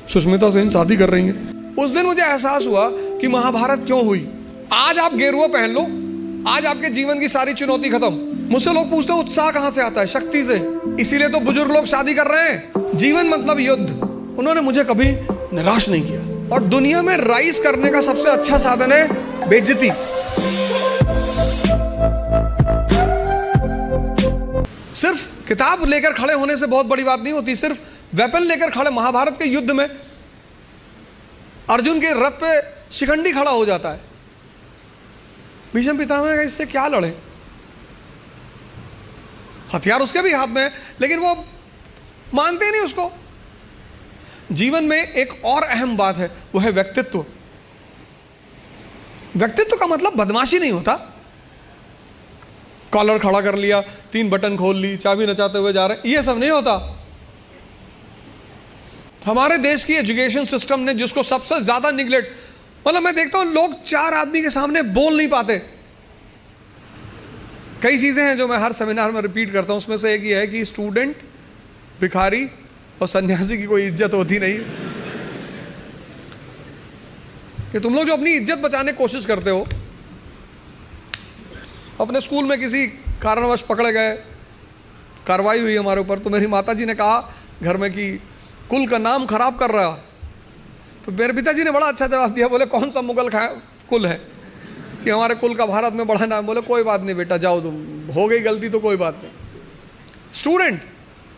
सुष्मिता सेन शादी कर रही हैं। उस दिन मुझे एहसास हुआ कि महाभारत क्यों हुई। आज आप गेरुआ पहन लो, आज आपके जीवन की सारी चुनौती खत्म। मुझसे लोग पूछते हैं उत्साह कहां से आता है? शक्ति से। इसीलिए तो बुजुर्ग लोग शादी कर रहे हैं। जीवन मतलब युद्ध। उन्होंने मुझे कभी निराश नहीं किया। और दुनिया में राइज करने का सबसे अच्छा साधन है बेइज्जती। सिर्फ किताब लेकर खड़े होने से बहुत बड़ी बात नहीं होती। सिर्फ वेपन लेकर खड़े, महाभारत के युद्ध में अर्जुन के रथ पे शिखंडी खड़ा हो जाता है। भीष्म पितामह इससे क्या लड़े? हथियार उसके भी हाथ में है, लेकिन वो मानते नहीं उसको। जीवन में एक और अहम बात है, वो है व्यक्तित्व। व्यक्तित्व का मतलब बदमाशी नहीं होता। कॉलर खड़ा कर लिया, 3 बटन खोल ली, चाबी नचाते हुए जा रहे, ये सब नहीं होता। हमारे देश की एजुकेशन सिस्टम ने जिसको सबसे ज्यादा निगलेक्ट, मतलब मैं देखता हूं लोग 4 आदमी के सामने बोल नहीं पाते। कई चीजें हैं जो मैं हर सेमिनार में रिपीट करता हूं, उसमें से एक ये है कि स्टूडेंट, भिखारी और सन्यासी की कोई इज्जत होती नहीं। कि तुम लोग जो अपनी इज्जत बचाने की कोशिश करते हो, अपने स्कूल में किसी कारणवश पकड़े गए, कार्रवाई हुई हमारे ऊपर, तो मेरी माताजी ने कहा घर में कि कुल का नाम खराब कर रहा। तो मेरे पिताजी ने बड़ा अच्छा जवाब दिया, बोले कौन सा मुगल कुल है कि हमारे कुल का भारत में बड़ा नाम? बोले कोई बात नहीं बेटा, जाओ, तुम हो गई गलती तो कोई बात नहीं। स्टूडेंट,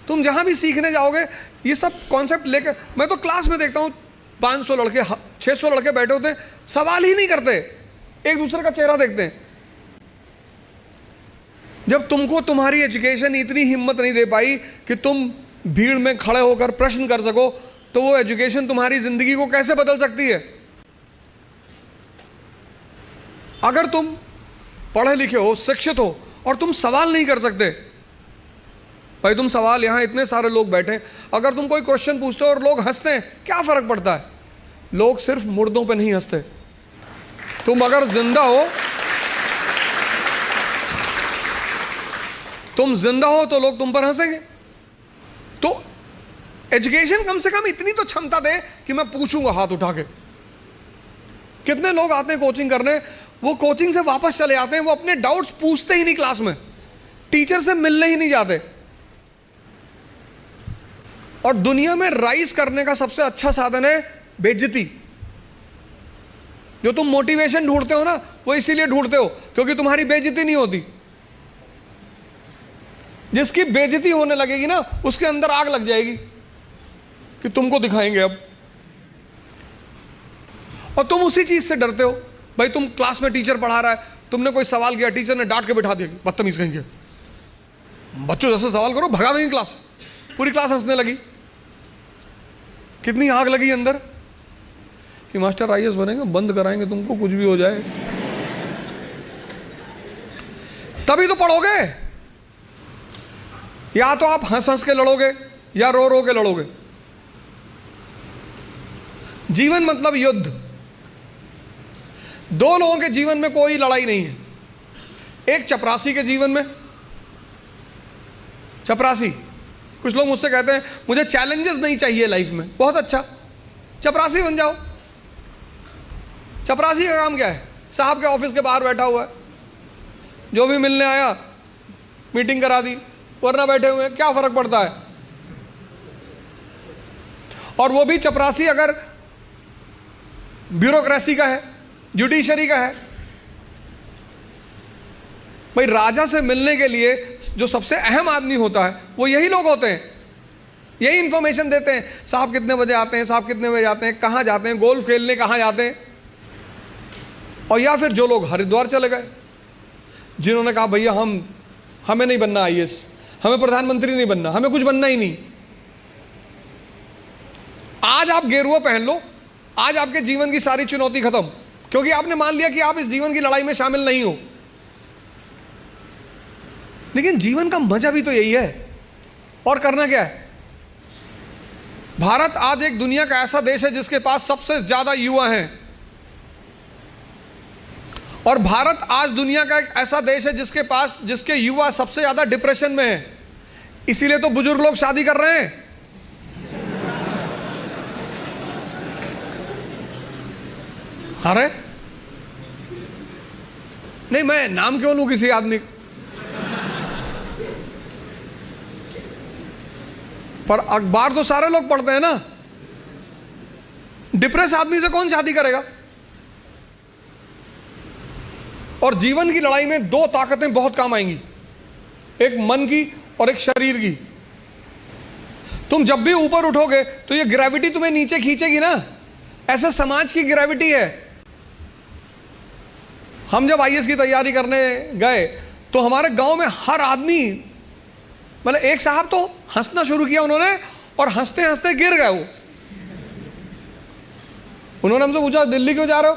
तुम जहां भी सीखने जाओगे ये सब कॉन्सेप्ट लेकर, मैं तो क्लास में देखता हूं 500 लड़के 600 लड़के बैठे होते हैं, सवाल ही नहीं करते, एक दूसरे का चेहरा देखते हैं। जब तुमको तुम्हारी एजुकेशन इतनी हिम्मत नहीं दे पाई कि तुम भीड़ में खड़े होकर प्रश्न कर सको, तो वो एजुकेशन तुम्हारी जिंदगी को कैसे बदल सकती है? अगर तुम पढ़े लिखे हो, शिक्षित हो और तुम सवाल नहीं कर सकते, भाई तुम सवाल, यहां इतने सारे लोग बैठे, अगर तुम कोई क्वेश्चन पूछते हो और लोग हंसते हैं, क्या फर्क पड़ता है? लोग सिर्फ मुर्दों पे नहीं हंसते। तुम अगर जिंदा हो, तुम जिंदा हो तो लोग तुम पर हंसेंगे। तो एजुकेशन कम से कम इतनी तो क्षमता दे कि मैं पूछूंगा हाथ उठा के। कितने लोग आते हैं कोचिंग करने, वो कोचिंग से वापस चले आते हैं, वो अपने डाउट्स पूछते ही नहीं क्लास में, टीचर से मिलने ही नहीं जाते। और दुनिया में राइज करने का सबसे अच्छा साधन है बेइज्जती। जो तुम मोटिवेशन ढूंढते हो ना, वो इसीलिए ढूंढते हो क्योंकि तुम्हारी बेइज्जती नहीं होती। जिसकी बेइज्जती होने लगेगी ना, उसके अंदर आग लग जाएगी कि तुमको दिखाएंगे अब। और तुम उसी चीज से डरते हो। भाई तुम क्लास में टीचर पढ़ा रहा है, तुमने कोई सवाल किया, टीचर ने डांट के बिठा दिया, बदतमीज कहेंगे, बच्चों जैसे सवाल करो, भगा देंगे क्लास। पूरी क्लास हंसने लगी। कितनी आग लगी अंदर कि मास्टर आईएएस बनेंगे, बंद कराएंगे तुमको, कुछ भी हो जाए। तभी तो पढ़ोगे। या तो आप हंस हंस के लड़ोगे या रो रो के लड़ोगे। जीवन मतलब युद्ध। 2 लोगों के जीवन में कोई लड़ाई नहीं है। एक चपरासी के जीवन में, चपरासी, कुछ लोग मुझसे कहते हैं मुझे चैलेंजेस नहीं चाहिए लाइफ में। बहुत अच्छा, चपरासी बन जाओ। चपरासी का काम क्या है? साहब के ऑफिस के बाहर बैठा हुआ है, जो भी मिलने आया मीटिंग करा दी, वरना बैठे हुए हैं, क्या फर्क पड़ता है? और वो भी चपरासी अगर ब्यूरोक्रेसी का है, जुडिशरी का है। भाई राजा से मिलने के लिए जो सबसे अहम आदमी होता है वो यही लोग होते हैं, यही इंफॉर्मेशन देते हैं। साहब कितने बजे आते हैं, साहब कितने बजे आते हैं, कहाँ जाते हैं, गोल्फ खेलने कहाँ जाते हैं। और या फिर जो लोग हरिद्वार चले गए, जिन्होंने कहा भैया हमें नहीं बनना आईएएस, हमें प्रधानमंत्री नहीं बनना, हमें कुछ बनना ही नहीं। आज आप गेरुआ पहन लो, आज आपके जीवन की सारी चुनौती खत्म, क्योंकि आपने मान लिया कि आप इस जीवन की लड़ाई में शामिल नहीं हो। लेकिन जीवन का मजा भी तो यही है। और करना क्या है? भारत आज एक दुनिया का ऐसा देश है जिसके पास सबसे ज्यादा युवा हैं। और भारत आज दुनिया का एक ऐसा देश है जिसके युवा सबसे ज्यादा डिप्रेशन में है। इसीलिए तो बुजुर्ग लोग शादी कर रहे हैं। अरे नहीं, मैं नाम क्यों लूं किसी आदमी का? पर अखबार तो सारे लोग पढ़ते हैं ना। डिप्रेस आदमी से कौन शादी करेगा? और जीवन की लड़ाई में दो ताकतें बहुत काम आएंगी, एक मन की और एक शरीर की। तुम जब भी ऊपर उठोगे तो ये ग्रेविटी तुम्हें नीचे खींचेगी ना, ऐसा समाज की ग्रेविटी है। हम जब आईएएस की तैयारी करने गए तो हमारे गांव में हर आदमी, मतलब एक साहब तो हंसना शुरू किया उन्होंने, और हंसते हंसते गिर गए वो। उन्होंने हमसे पूछा दिल्ली क्यों जा रहे हो?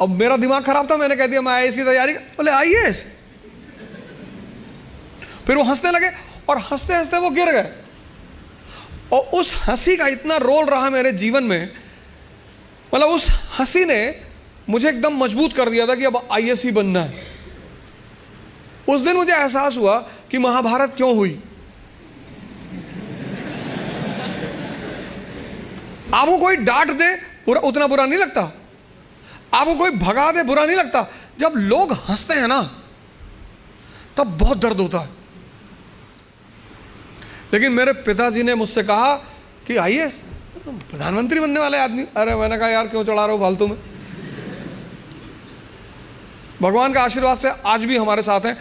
अब मेरा दिमाग खराब था, मैंने कह दिया मैं आईएएस की तैयारी। बोले आईएएस? फिर वो हंसने लगे और हंसते हंसते वो गिर गए। और उस हंसी का इतना रोल रहा मेरे जीवन में, मतलब उस हंसी ने मुझे एकदम मजबूत कर दिया था कि अब आईएएस ही बनना है। उस दिन मुझे एहसास हुआ कि महाभारत क्यों हुई। आपको कोई डांट दे उतना बुरा नहीं लगता, आपको कोई भगा दे बुरा नहीं लगता, जब लोग हंसते हैं ना तब बहुत दर्द होता है। लेकिन मेरे पिताजी ने मुझसे कहा कि आईएएस प्रधानमंत्री बनने वाले आदमी। अरे मैंने कहा यार क्यों चढ़ा रहे हो फालतू में। भगवान का आशीर्वाद से आज भी हमारे साथ हैं,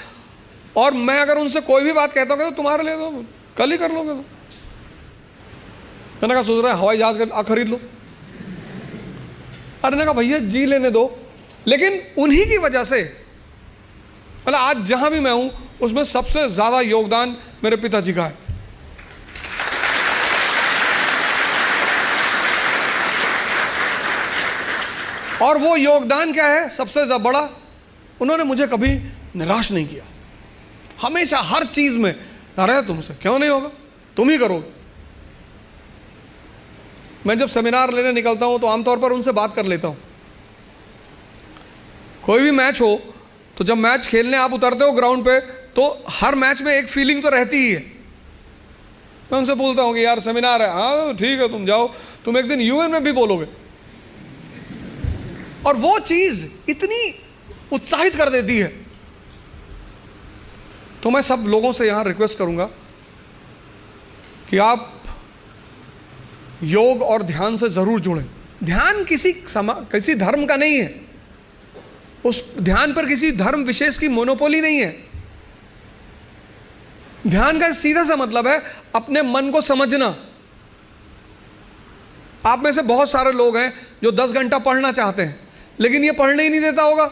और मैं अगर उनसे कोई भी बात कहता हूँ तो तुम्हारे लिए तो कल ही कर लोगे। तो मैंने कहा सोच रहा है हवाई जहाज खरीद लो। अरे ने कहा भैया जी लेने दो। लेकिन उन्हीं की वजह से, मतलब आज जहां भी मैं हूं उसमें सबसे ज्यादा योगदान मेरे पिताजी का है। और वो योगदान क्या है सबसे ज्यादा बड़ा? उन्होंने मुझे कभी निराश नहीं किया, हमेशा हर चीज में, अरे तुमसे क्यों नहीं होगा, तुम ही करोगे। मैं जब सेमिनार लेने निकलता हूं तो आमतौर पर उनसे बात कर लेता हूं। कोई भी मैच हो तो जब मैच खेलने आप उतरते हो ग्राउंड पे तो हर मैच में एक फीलिंग तो रहती ही है। मैं उनसे बोलता हूं कि यार सेमिनार है, हाँ ठीक है तुम जाओ, तुम एक दिन यूएन में भी बोलोगे। और वो चीज इतनी उत्साहित कर देती है। तो मैं सब लोगों से यहां रिक्वेस्ट करूंगा कि आप योग और ध्यान से जरूर जुड़ें। ध्यान किसी धर्म का नहीं है, उस ध्यान पर किसी धर्म विशेष की मोनोपोली नहीं है। ध्यान का सीधा सा मतलब है अपने मन को समझना। आप में से बहुत सारे लोग हैं जो 10 घंटा पढ़ना चाहते हैं लेकिन ये पढ़ने ही नहीं देता होगा।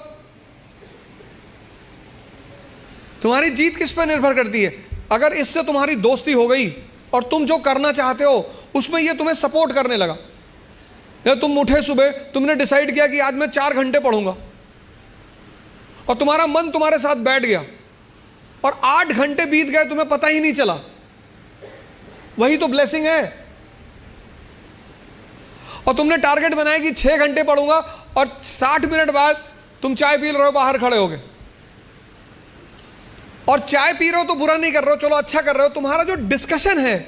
तुम्हारी जीत किस पर निर्भर करती है? अगर इससे तुम्हारी दोस्ती हो गई और तुम जो करना चाहते हो उसमें ये तुम्हें सपोर्ट करने लगा, या तुम उठे सुबह, तुमने डिसाइड किया कि आज मैं 4 घंटे पढ़ूंगा और तुम्हारा मन तुम्हारे साथ बैठ गया और 8 घंटे बीत गए तुम्हें पता ही नहीं चला, वही तो ब्लेसिंग है। और तुमने टारगेट बनाया कि 6 घंटे पढ़ूंगा और 60 मिनट बाद तुम चाय पी रहे हो, बाहर खड़े हो गए। और चाय पी रहे हो तो बुरा नहीं कर रहे हो, चलो अच्छा कर रहे हो। तुम्हारा जो डिस्कशन है,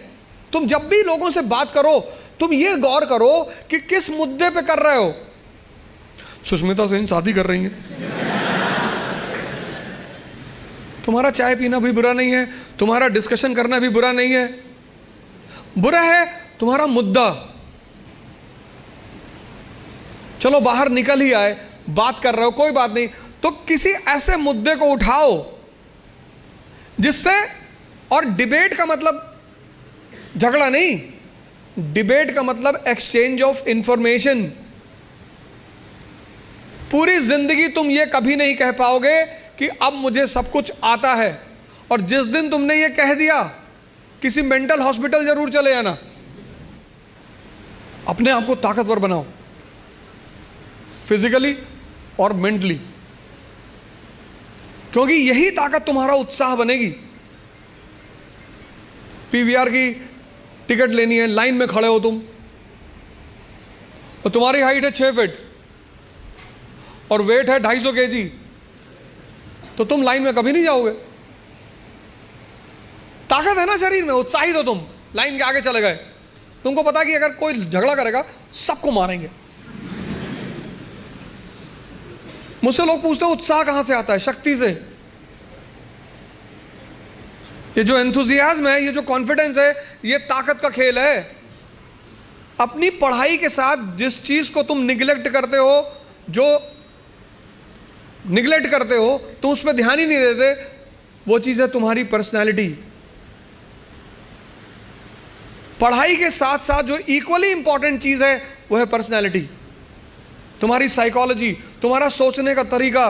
तुम जब भी लोगों से बात करो तुम ये गौर करो कि किस मुद्दे पे कर रहे हो। सुष्मिता सेन शादी कर रही है, तुम्हारा चाय पीना भी बुरा नहीं है, तुम्हारा डिस्कशन करना भी बुरा नहीं है। बुरा है तुम्हारा मुद्दा। चलो बाहर निकल ही आए, बात कर रहे हो, कोई बात नहीं, तो किसी ऐसे मुद्दे को उठाओ जिससे, और डिबेट का मतलब झगड़ा नहीं, डिबेट का मतलब एक्सचेंज ऑफ इंफॉर्मेशन। पूरी जिंदगी तुम ये कभी नहीं कह पाओगे कि अब मुझे सब कुछ आता है, और जिस दिन तुमने ये कह दिया किसी मेंटल हॉस्पिटल जरूर चले आना। अपने आप को ताकतवर बनाओ, फिजिकली और मेंटली, क्योंकि यही ताकत तुम्हारा उत्साह बनेगी। पीवीआर की टिकट लेनी है, लाइन में खड़े हो तुम, और तुम्हारी हाइट है 6 फीट और वेट है 250 kg, तो तुम लाइन में कभी नहीं जाओगे। ताकत है ना शरीर में, उत्साहित हो तुम, लाइन के आगे चले गए। तुमको पता कि अगर कोई झगड़ा करेगा सबको मारेंगे, मुझसे लोग पूछते हैं उत्साह कहां से आता है? शक्ति से। ये जो एंथुजियाज्म है, ये जो कॉन्फिडेंस है, ये ताकत का खेल है। अपनी पढ़ाई के साथ जिस चीज को तुम निगलेक्ट करते हो, जो निगलेक्ट करते हो, तुम उस पर ध्यान ही नहीं देते, वो चीज है तुम्हारी पर्सनैलिटी। पढ़ाई के साथ साथ जो इक्वली इंपॉर्टेंट चीज है वो है पर्सनैलिटी, तुम्हारी साइकोलॉजी, तुम्हारा सोचने का तरीका।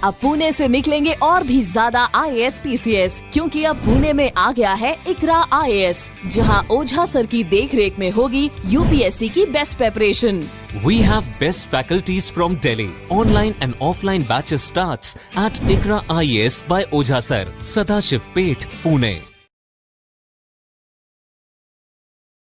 अब पुणे से निकलेंगे और भी ज्यादा IAS PCS, क्योंकि अब पुणे में आ गया है इकरा IAS, जहां ओझा सर की देखरेख में होगी UPSC की best preparation. We have best faculties from Delhi. Online and offline batches starts at ICRA IAS by Ojha Sir, Sadashiv Peth, Pune.